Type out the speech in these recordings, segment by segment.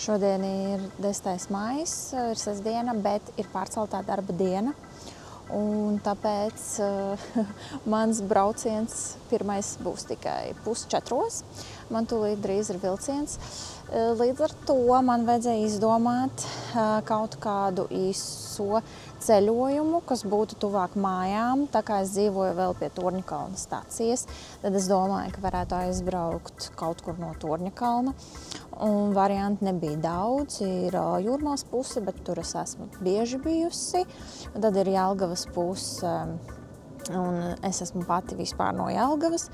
Šodien ir 10. maijs, ir sestdiena, bet ir pārceltā darba diena. Un tāpēc mans brauciens pirmais būs tikai 3:30. Man tūlīt drīz ir vilciens. Līdz ar to man vajadzēja izdomāt kaut kādu īso ceļojumu, kas būtu tuvāk mājām. Tā kā es dzīvoju vēl pie Torņakalna stacijas, tad es domāju, ka varētu aizbraukt kaut kur no Torņakalna. Un varianti nebija daudz. Ir Jūrmālas puse, bet tur es esmu bieži bijusi. Un tad ir Jelgavas puse. Un es esmu pati vispār no Jelgavas.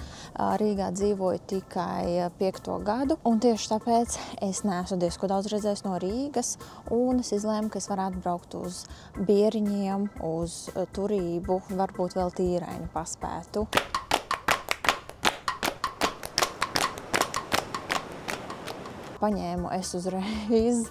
Rīgā dzīvoju tikai 5. gadu. Un tieši tāpēc es neesmu diezko daudz redzējis no Rīgas. Un es izlēmu, ka es varētu braukt uz Bieriņiem, uz Turību, varbūt vēl Tīraini paspētu. Paņēmu es uzreiz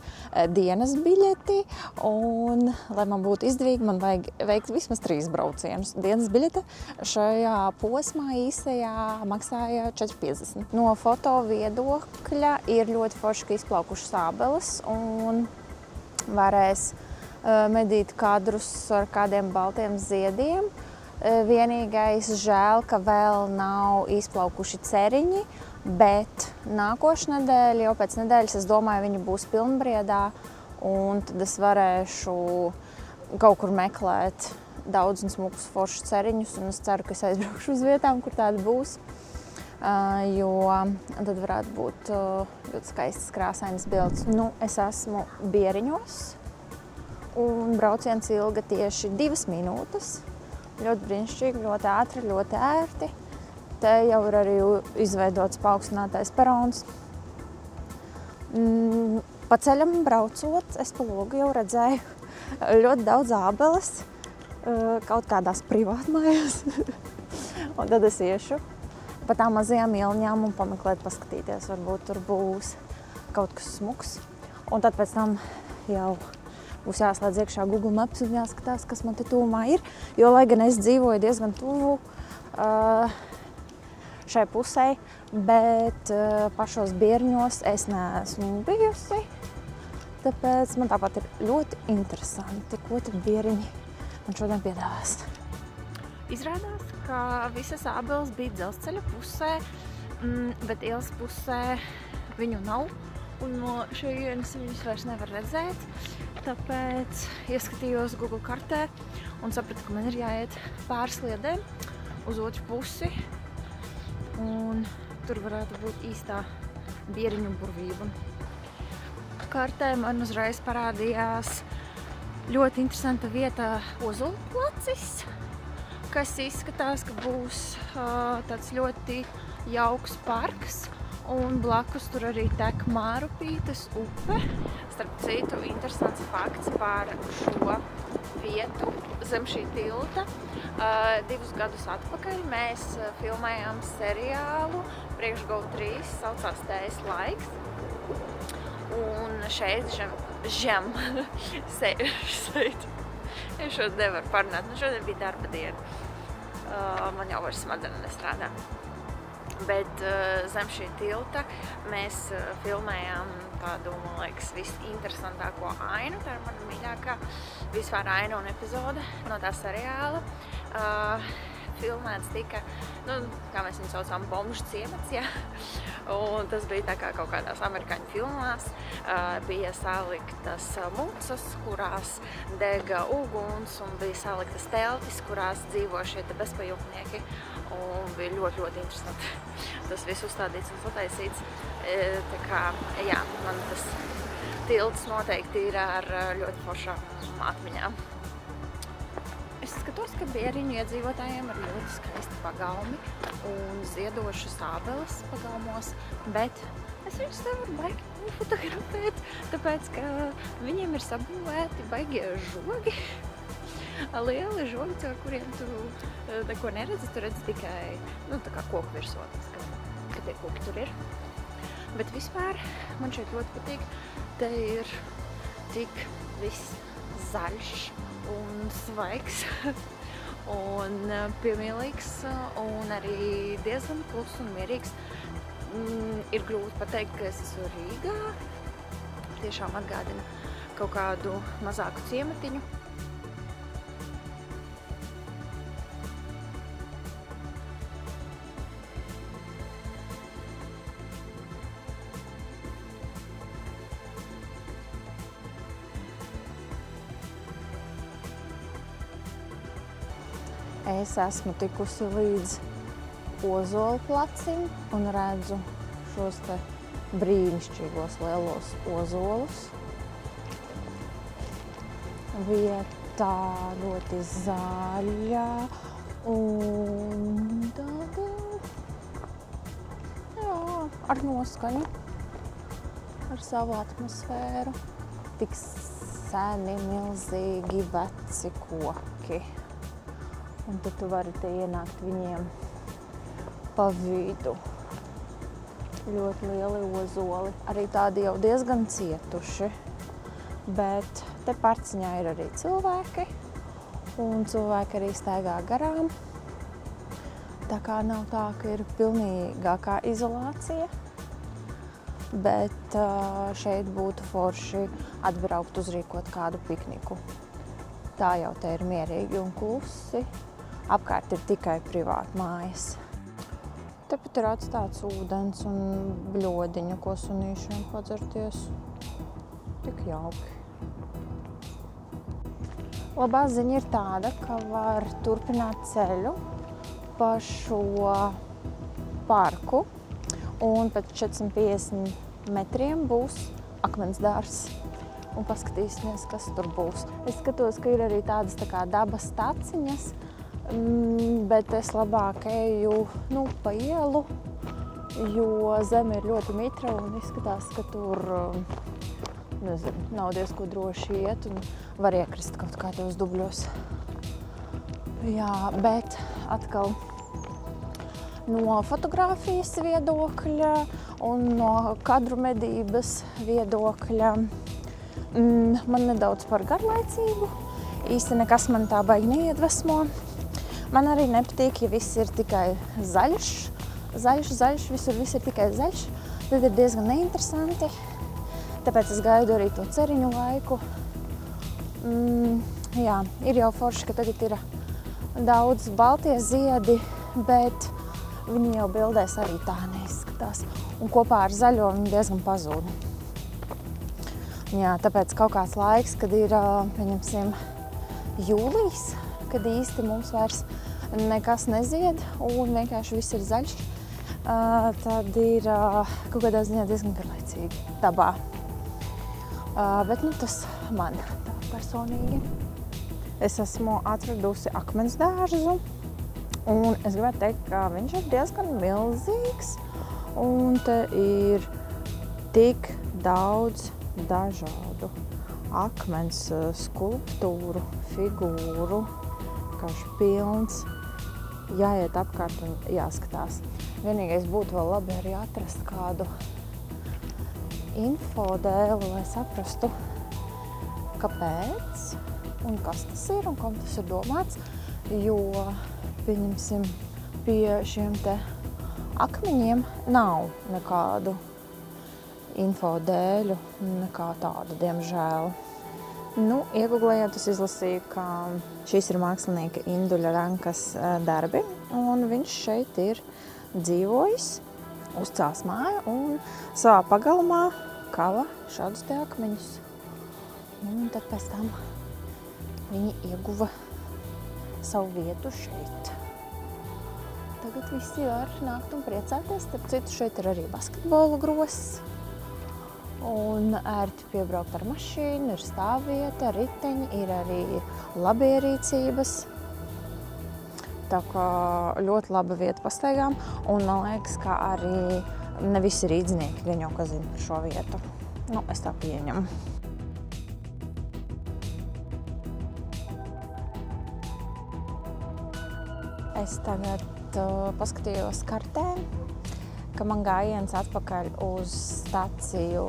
dienas biļeti, un, lai man būtu izdevīgi, man vajag veikt vismaz 3 braucienus. Dienas biļete šajā posmā īsajā maksāja 4,50. No foto viedokļa ir ļoti forši, ka izplaukušas ābeles, un varēs medīt kadrus ar kādiem baltiem ziediem. Vienīgais žēl, ka vēl nav izplaukuši ceriņi, bet nākošais nedēļa, jau pēc nedēļas, es domāju, viņi būs pilnbriedā, un tad es varēšu kaut kur meklēt daudz un smukus foršus ceriņus, un es ceru, ka es aizbraukšu uz vietām, kur tādi būs, jo tad varētu būt ļoti skaistas krāsainas bildes. Nu, es esmu Bieriņos, un brauciens ilga tieši 2 minūtes. Ļoti brīnišķīgi, ļoti ātri, ļoti ērti. Te jau ir arī izveidots paaugstinātais perons. Pa ceļam braucot, es pa logu jau redzēju ļoti daudz ābeles kaut kādās privātmājās. Un tad es iešu pa tām mazajām ieliņām un pameklēt, paskatīties. Varbūt tur būs kaut kas smuks. Un tad pēc tam jau būs jāslēdz iekšā Google Maps un jāskatās, kas man te tūmā ir. Jo, lai gan es dzīvoju diezgan tuvu šai pusē, bet pašos Bieriņos es neesmu bijusi. Tāpēc man tāpat ir ļoti interesanti, ko te Bieriņi man šodien piedāvās. Izrādās, ka visas ābeles bija dzelzceļa pusē, bet ielas pusē viņu nav. Un no šejienes viņus vairs nevar redzēt. Tāpēc ieskatījos Google kartē un sapratu, ka man ir jāiet pāri sliedēm uz otru pusi. Un tur varētu būt īstā Bieriņu burvība. Kartē man uzreiz parādījās ļoti interesanta vieta Ozolplacis, kas izskatās, ka būs tāds ļoti jauks parks. Un blakus tur arī tek Mārupītes upe. Starp citu, interesants fakts par šo vietu zem šī tilta. 2 gadus atpakaļ mēs filmējām seriālu priekš GO3, saucās Tējas laiks. Un šeit žem es šodien nevaru parunāt, šodien bija darba diena. Man jau vairs smadzenes nestrādā. Bet zem šī tilta mēs filmējām tādu, man liekas, visinteresantāko ainu. Tā ir mana mīļākā vispār aina un epizode no tā seriāla. Filmēts tika, kā mēs viņu saucām, bomžu ciemats, jā. Un tas bija tā kā kaut kādās amerikāņu filmās. Bija saliktas mucas, kurās dega uguns, un bija saliktas teltis, kurās dzīvo šie te bezpajumtnieki. Un bija ļoti, ļoti interesanti. Tas viss uzstādīts un sataisīts. Tā kā, jā, man tas tilts noteikti ir ar ļoti foršām atmiņām. Es skatos, ka Bieriņu iedzīvotājiem ir ļoti skaisti pagalmi un ziedošas ābeles pagalmos, bet es viņus nevaru baigi fotografēt, tāpēc, ka viņiem ir sabūvēti baigie žogi. Lieli žogi, caur kuriem tu neko neredzi, tu redzi tikai, tā kā koku virsotnes, ka tie koki tur ir. Bet vispār man šeit ļoti patīk, te ir tik viss zaļš un svaigs un piemīlīgs un arī diezgan kluss un mierīgs. Ir grūti pateikt, ka es esmu Rīgā, tiešām atgādina kaut kādu mazāku ciematiņu. Es esmu tikusi līdz Ozolu placim un redzu šos te brīnišķīgos lielos ozolus. Vietā ļoti zaļa un tāda, jā, ar noskaņu, ar savu atmosfēru. Tik seni, milzīgi, veci koki. Un tad tu vari te ienākt viņiem pa vidu. Ļoti lieli ozoli. Arī tādi jau diezgan cietuši. Bet te parciņā ir arī cilvēki. Un cilvēki arī staigā garām. Tā kā nav tā, ka ir pilnīgākā izolācija. Bet šeit būtu forši atbraukt uzrīkot kādu pikniku. Tā jau te ir mierīgi un klusi. Apkārt ir tikai privāti mājas. Tepat ir atstāts ūdens un bļodiņa, ko sunīšiem padzerties. Tik jauki. Labā ziņa ir tāda, ka var turpināt ceļu pa šo parku. Un pēc 450 metriem būs akmensdārzs. Un paskatīsimies, kas tur būs. Es skatos, ka ir arī tādas tā kā dabas taciņas. Bet es labāk eju pa ielu, jo zeme ir ļoti mitra un izskatās, ka tur nav diezko droši iet un var iekrist kaut kādos dubļos. Jā, bet atkal no fotogrāfijas viedokļa un no kadru medības viedokļa man nedaudz par garlaicīgu. Īsti nekas man tā baigi neiedvesmo. Man arī nepatīk, ja viss ir tikai zaļš, visur viss ir tikai zaļš. Tad ir diezgan neinteresanti, tāpēc es gaidu arī to ceriņu laiku. Jā, ir jau forši, ka tagad ir daudz baltie ziedi, bet viņi jau bildēs arī tā neizskatās. Un kopā ar zaļo viņi diezgan pazūd. Jā, tāpēc kaut kāds laiks, kad ir, pieņemsim, jūlijs, kad īsti mums vairs nekas nezied un vienkārši viss ir zaļš, tad ir kaut kādā ziņā diezgan garlaicīgi dabā. Bet tas man tā personīgi. Es esmu atradusi akmensdārzu un es gribētu teikt, ka viņš ir diezgan milzīgs un te ir tik daudz dažādu akmens skulptūru, figūru, vienkārši pilns. Jāiet apkārt un jāskatās. Vienīgais būtu vēl labi arī atrast kādu infodēli, lai saprastu, kāpēc un kas tas ir un kam tas ir domāts. Jo, pieņemsim, pie šiem te akmeņiem nav nekādu infodēļu, nekā tāda, diemžēl. Ieguglējot, es izlasīju, ka šīs ir mākslinieka Induļa Rankas darbi, un viņš šeit ir dzīvojis, uzcēls māju un savā pagalmā kala šādus te akmeņus. Un tad pēc tam viņi ieguva savu vietu šeit. Tagad visi var nākt un priecāties, starp citu šeit ir arī basketbola gross. Un ērti piebraukt ar mašīnu, ir stāvvieta, riteņi, ir arī labierīcības. Tā kā ļoti laba vieta pastaigām. Un man liekas, ka arī ne visi rīdznieki gan jau ka zina par šo vietu. Es tā pieņemu. Es tagad paskatījos kartē, ka man gājiens atpakaļ uz staciju,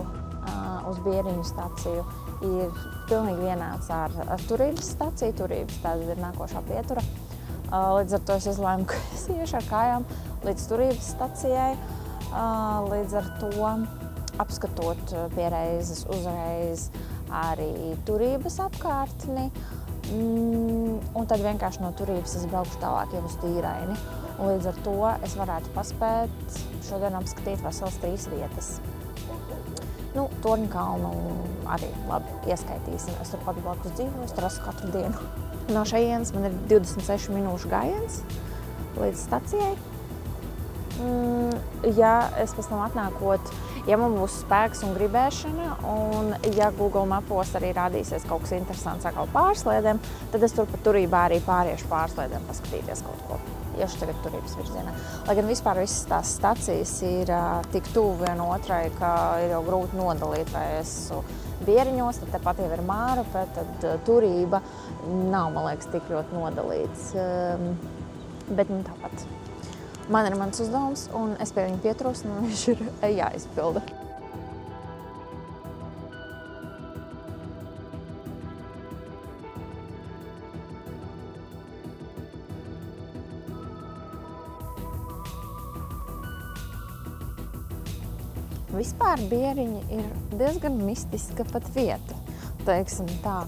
uz Bieriņu staciju, ir pilnīgi vienāds ar Turības staciju. Turības tāda ir nākošā pietura. Līdz ar to es izlēmu, ka es iešu ar kājām līdz Turības stacijai. Līdz ar to apskatot pie reizes uzreiz arī turības apkārtni. Un tad vienkārši no turības es braukšu tālāk jau uz Tīraini. Un līdz ar to es varētu paspēt šodien apskatīt veselas 3 vietas. Torņkalnu arī labi ieskaitīsim. Es turpat blakus dzīvoju, es tur esmu katru dienu. No šejienes man ir 26 minūšu gājiens līdz stacijai. Ja es pēc tam atnākot, ja man būs spēks un gribēšana, un ja Google Mapos arī rādīsies kaut kas interesants ar kaut pārsliedēm, tad es turpat turībā arī pāriešu pārsliedēm paskatīties kaut ko. Iešu tagad turības virzienā. Lai gan vispār visas tās stacijas ir tik tuvu viena otrai, ka ir jau grūti nodalīt, vai esmu Bieriņos, tad tepat jau ir Mārupe, tad turība nav, man liekas, tik ļoti nodalīts. Bet tāpat. Man ir mans uzdevums, un es pie viņa pieturos, un viņš ir jāizpilda. Vispār Bieriņi ir diezgan mistiska pat vieta. Teiksim tā,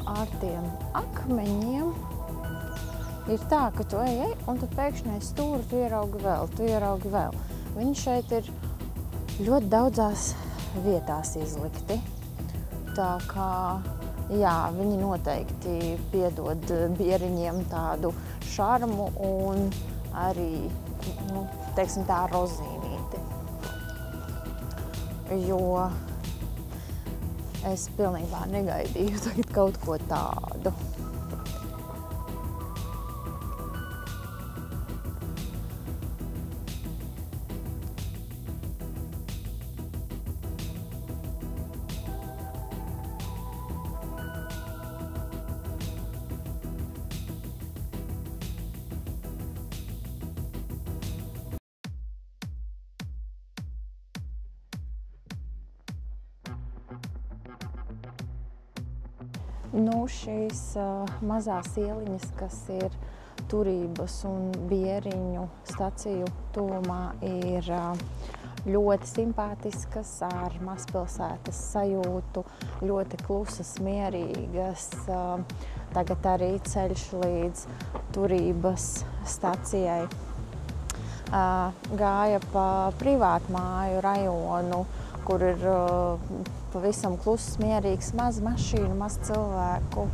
ar tiem akmeņiem ir tā, ka tu ej, un tad pēkšņi aiz stūra tu ieraugi vēl. Viņi šeit ir ļoti daudzās vietās izlikti. Tā kā, jā, viņi noteikti piedod Bieriņiem tādu šarmu un arī, teiksim tā, rozīnīti. Jo es pilnībā negaidīju tagad kaut ko tādu. Šīs mazās ieliņas, kas ir turības un Bieriņu staciju tuvumā, ir ļoti simpātiskas, ar mazpilsētas sajūtu, ļoti klusas, mierīgas. Tagad arī ceļš līdz turības stacijai gāja pa privātmāju rajonu, kur ir pavisam kluss, mierīgs, maz mašīnu, maz cilvēku.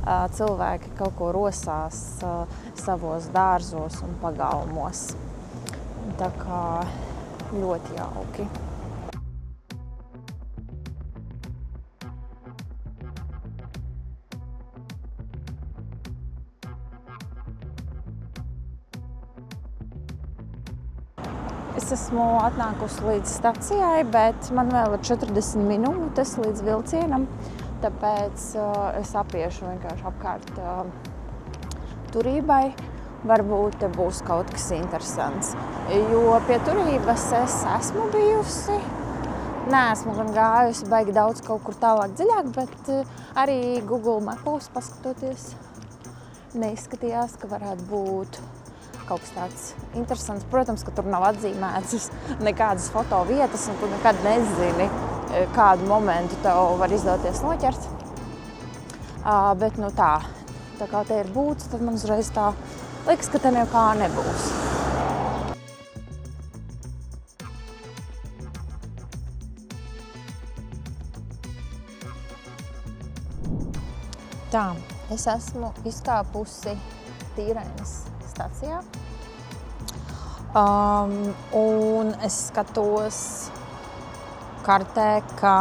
Cilvēki kaut ko rosās savos dārzos un pagalmos. Tā kā ļoti jauki. Es esmu atnākusi līdz stacijai, bet man vēl ir 40 minūtes līdz vilcienam, tāpēc es apiešu vienkārši apkārt turībai. Varbūt te būs kaut kas interesants, jo pie turības es esmu bijusi. Neesmu gan gājusi baigi daudz kaut kur tālāk dziļāk, bet arī Google Mapos paskatoties neizskatījās, ka varētu būt kaut kas tāds interesants. Protams, ka tur nav atzīmētas nekādas foto vietas, un tu nekad nezini, kādu momentu tev var izdoties noķert. Bet tā kā te ir būts, tad man uzreiz tā liekas, ka te nekā nebūs. Tā, es esmu izkāpusi Tīrainas stacijā. Un es skatos kartē, ka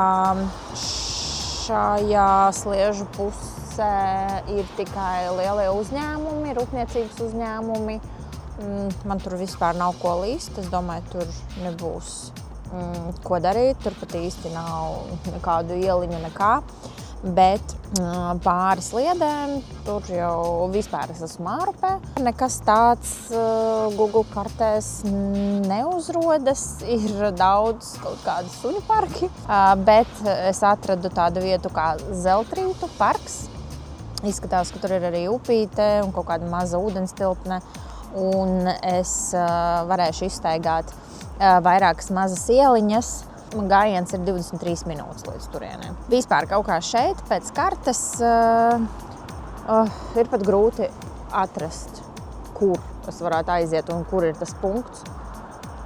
šajā sliežu pusē ir tikai lielie uzņēmumi, rūpniecības uzņēmumi. Man tur vispār nav ko līst. Es domāju, tur nebūs ko darīt. Tur pat īsti nav nekādu ieliņu nekā. Bet pāri sliedēm, tur jau vispār es esmu Mārupē. Nekas tāds Google kartēs neuzrodas, ir daudz kaut kādi suņu parki, bet es atradu tādu vietu kā Zeltrītu parks. Izskatās, ka tur ir arī upīte un kaut kāda maza ūdenstilpne, un es varēšu izstaigāt vairākas mazas ieliņas. man gājiens ir 23 minūtes līdz turienē. Vispār kaut kā šeit pēc kartes ir pat grūti atrast, kur es varētu aiziet un kur ir tas punkts,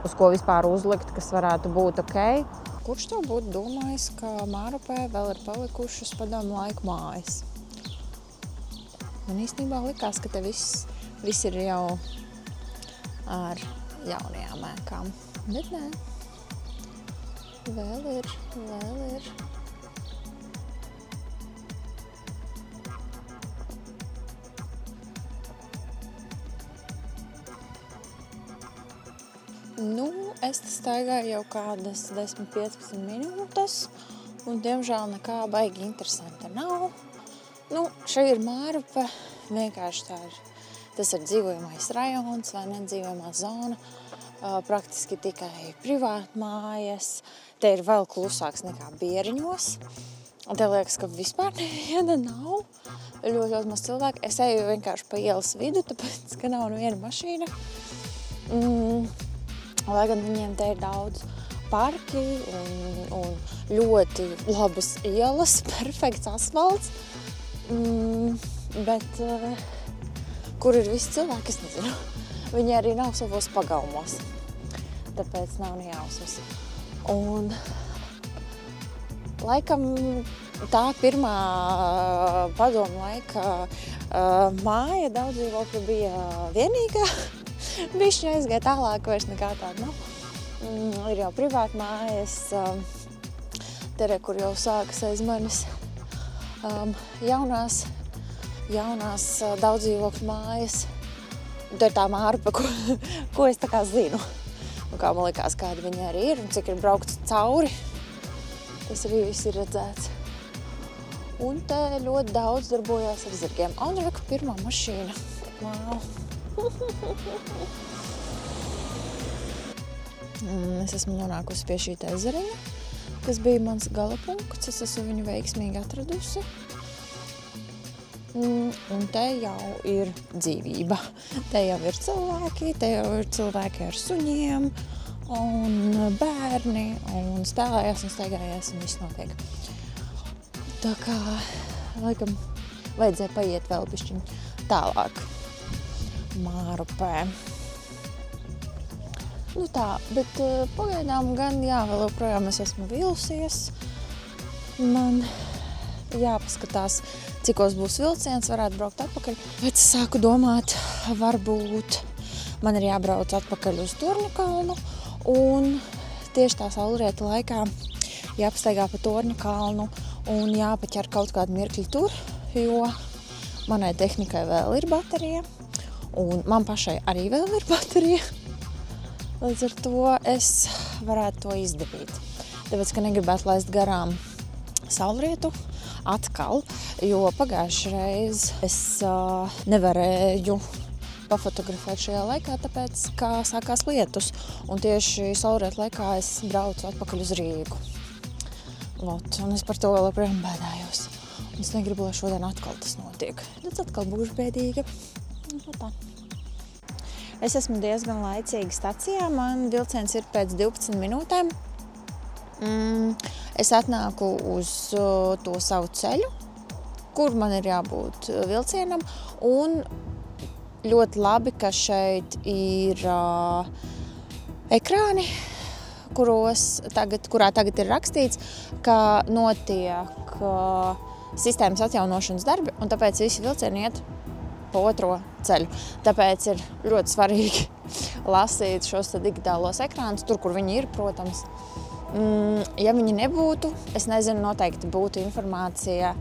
uz ko vispār uzlikt, kas varētu būt ok. Kurš tev būtu domājis, ka Mārupē vēl ir palikušas padomu laiku mājas? Man īstenībā likās, ka te viss ir jau ar jaunajām ēkām, bet nē. Vēl ir. Nu, es staigāju jau kādas 10-15 minūtes, un diemžēl nekā baigi interesanta nav. Nu, šeit ir Mārupe, vienkārši tas ir dzīvojamais rajons vai nedzīvojamā zona, praktiski tikai privātmājas. Te ir vēl klusāks nekā Bieriņos. Un te liekas, ka vispār neviena nav. Ļoti maz cilvēku. Es eju vienkārši pa ielas vidu, tāpēc, ka nav neviena mašīna. Lai gan viņiem te ir daudz parki un ļoti labas ielas, perfekts asfalts. Bet kur ir visi cilvēki, es nezinu. Viņi arī nav savos pagalmos. Tāpēc nav nejausmas. Un laikam tā pirmā padomu laika māja daudz dzīvokļu bija vienīgā. Bišķi aizgāja tālāk, vairs nekā tāda nav. Ir jau privāti mājas, tere, kur jau sākas aiz manis jaunās daudz dzīvokļu mājas. Tā ir tā Mārupe, ko es tā kā zinu. Un kā man likās, kāda viņa arī ir un cik ir braukts cauri, tas arī viss ir redzēts. Un te ļoti daudz darbojās ar zirgiem. Un reku, pirmā mašīna. Wow. Es esmu nonākusi pie šī ezeriņa, kas bija mans gala punkts. Es esmu viņu veiksmīgi atradusi. Un te jau ir dzīvība. Te jau ir cilvēki ar suņiem un bērni un spēlējās un staigājās un viss notiek. Tā kā, laikam, vajadzēja paiet vēl bišķiņ tālāk Mārupē. Nu tā, bet pagaidām gan, jā, vēl joprojām es esmu vilsies. Man jāpaskatās, cikos būs vilciens, varētu braukt atpakaļ. Bet es sāku domāt, varbūt man ir jābrauc atpakaļ uz Torņu kalnu un tieši tā saulrieta laikā jāpastaigā pa Torņu kalnu un jāpaķer kaut kādu mirkļu tur, jo manai tehnikai vēl ir baterija un man pašai arī vēl ir baterija. Līdz ar to es varētu to izdarīt. Tāpēc, ka negribētu laist garām saulrietu atkal, jo pagājušajā reiz es nevarēju pafotografēt šajā laikā, tāpēc, ka sākās lietus. Un tieši saulrieta laikā es braucu atpakaļ uz Rīgu. Un es par to vēl joprojām bēdājos. Un es negribu, lai šodien atkal tas notiek. Tad atkal būšu bēdīga. Tā. Es esmu diezgan laicīga stacijā. Man vilciens ir pēc 12 minūtēm. Es atnāku uz to savu ceļu, kur man ir jābūt vilcienam, un ļoti labi, ka šeit ir ekrāni, kurā tagad ir rakstīts, ka notiek sistēmas atjaunošanas darbi, un tāpēc visi vilcieni iet pa otro ceļu. Tāpēc ir ļoti svarīgi lasīt šos digitālos ekrānus, tur, kur viņi ir, protams. Ja viņi nebūtu, es nezinu, noteikti būtu informācija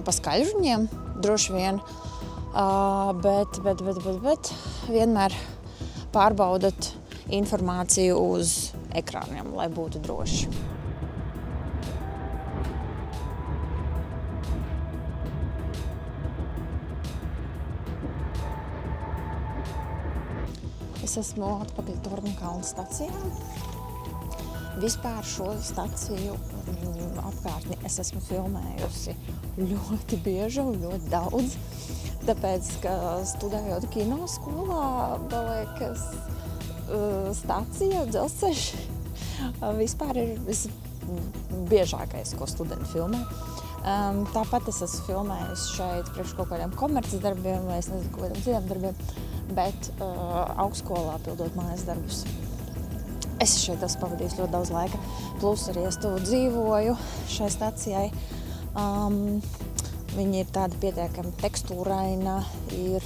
pa skaļruņiem, droši vien, bet vienmēr pārbaudat informāciju uz ekrāniem, lai būtu droši. Es esmu atpakaļ Torņu kalna stacijā. Vispār šo staciju apkārtni es esmu filmējusi ļoti bieži un ļoti daudz. Tāpēc, ka studējot kinoskolā, man liekas, stacija, dzelzceļš vispār ir visbiežākais, ko studenti filmē. Tāpat es esmu filmējis šeit priekš kaut kādiem komerces darbiem vai es nezinu, kaut kādiem citiem darbiem, bet augstskolā pildot mājas darbus. Es šeit esmu pavadījis ļoti daudz laika, plus arī es tuvu dzīvoju šai stacijai. Viņi ir tāda pietiekami tekstūraina, ir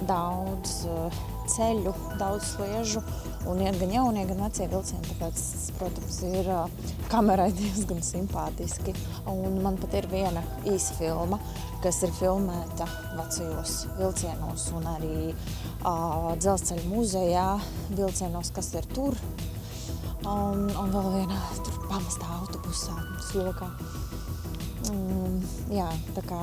daudz ceļu, daudz sliežu un iet gan jaunie, gan vecie vilcieni, tāpēc, protams, ir kamerai diezgan simpātiski. Un man pat ir viena īsa filma, kas ir filmēta vecajos vilcienos un arī dzelzceļa muzejā vilcienos, kas ir tur. Un vēl viena tur pamestā autobusā, slokā. Jā, tā kā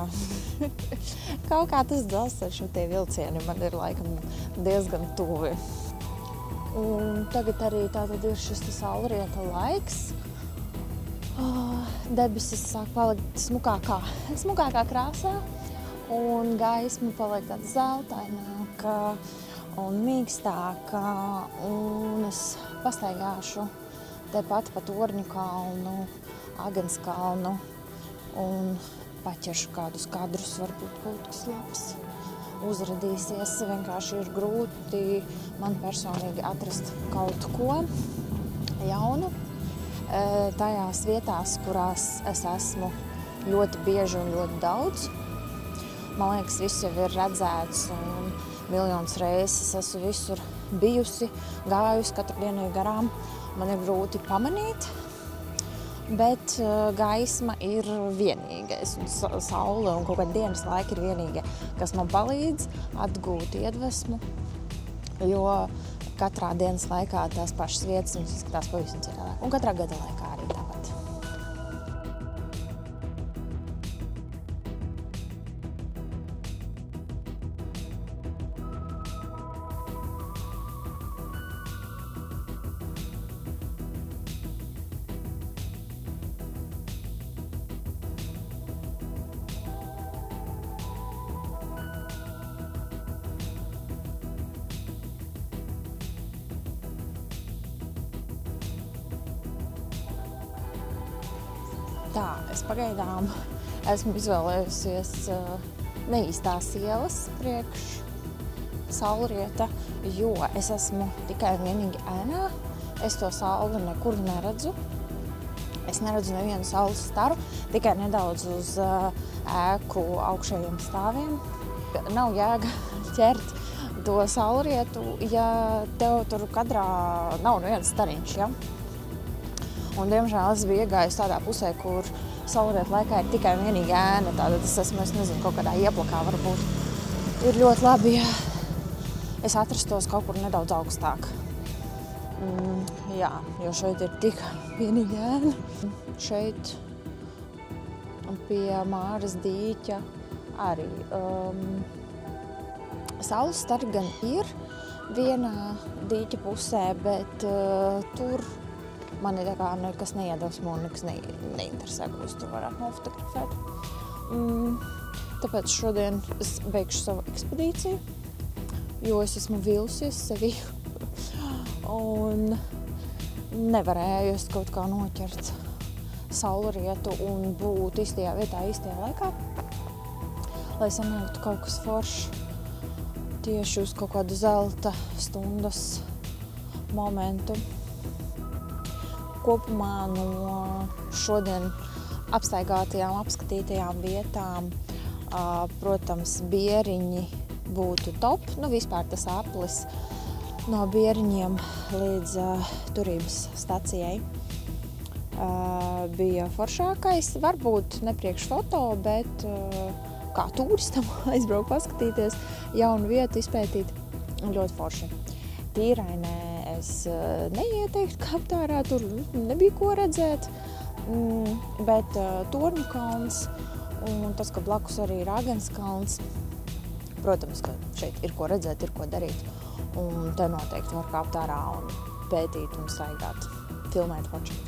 kaut kā tas dzelzceļš un tie vilcieni man ir laikam diezgan tuvi. Un tagad arī tātad ir šis saulrieta laiks. Debesis sāk palikt smukākā krāsā un gaisma paliek tāda zeltaināka un mīkstāka. Un es pastaigāšu tepat pa Torņu kalnu, Agenskalnu kalnu un paķeršu kādus kadrus, varbūt kaut kas labs uzradīsies. Vienkārši ir grūti man personīgi atrast kaut ko jaunu tajās vietās, kurās es esmu ļoti bieži un ļoti daudz. Man liekas, viss jau ir redzēts un miljonus reizes esmu visur bijusi, gājusi katru dienu garām. Man ir grūti pamanīt, bet gaisma ir vienīgais, un saule un kaut kāda dienas laika ir vienīgie, kas man palīdz atgūt iedvesmu, jo katrā dienas laikā tās pašas vietas izskatās pavisam citādāk, un katrā gada laikā arī tāpat. Tā, es pagaidām esmu izvēlējusies neīstās ielas priekš saulrieta, jo es esmu tikai un vienīgi ēnā. Es to sauli nekur neredzu. Es neredzu nevienu saules staru, tikai nedaudz uz ēku augšējiem stāviem. Nav jēga ķert to saulrietu, ja tev tur kadrā nav nevienas stariņš, ja? Un, diemžēl, es biju iegājusi tādā pusē, kur saulrieta laikā ir tikai un vienīgi ēna. Tātad es esmu, nezinu, kaut kādā ieplakā varbūt. Ir ļoti labi, ja es atrastos kaut kur nedaudz augstāk. Jā, jo šeit ir tikai vienīgi ēna. Šeit pie Māras dīķa arī saules stari gan ir vienā dīķa pusē, bet tur mani tā kā nekas neiedvesmo un nekas neinteresē, ko es tur varētu nofotografēt. Tāpēc šodien es beigšu savu ekspedīciju, jo es esmu vīlusies sevi un nevarēju es kaut kā noķert saulrietu un būt īstajā vietā, īstajā laikā, lai sanāktu kaut kas foršs tieši uz kaut kādu zelta stundas momentu. Kopumā no šodien apstaigātajām, apskatītajām vietām, protams, Bieriņi būtu top. Vispār tas aplis no Bieriņiem līdz Turības stacijai bija foršākais. Varbūt ne priekš foto, bet kā turistam aizbraukt paskatīties, jaunu vietu izpētīt. Ļoti forši. Tīrainē es neieteiktu kāpt ārā, tur nebija ko redzēt, bet Torņu kalns un tas, ka blakus arī ir Agenskalns, protams, ka šeit ir ko redzēt, ir ko darīt, un te noteikti var kāpt ārā un pētīt un staigāt, filmēt forši.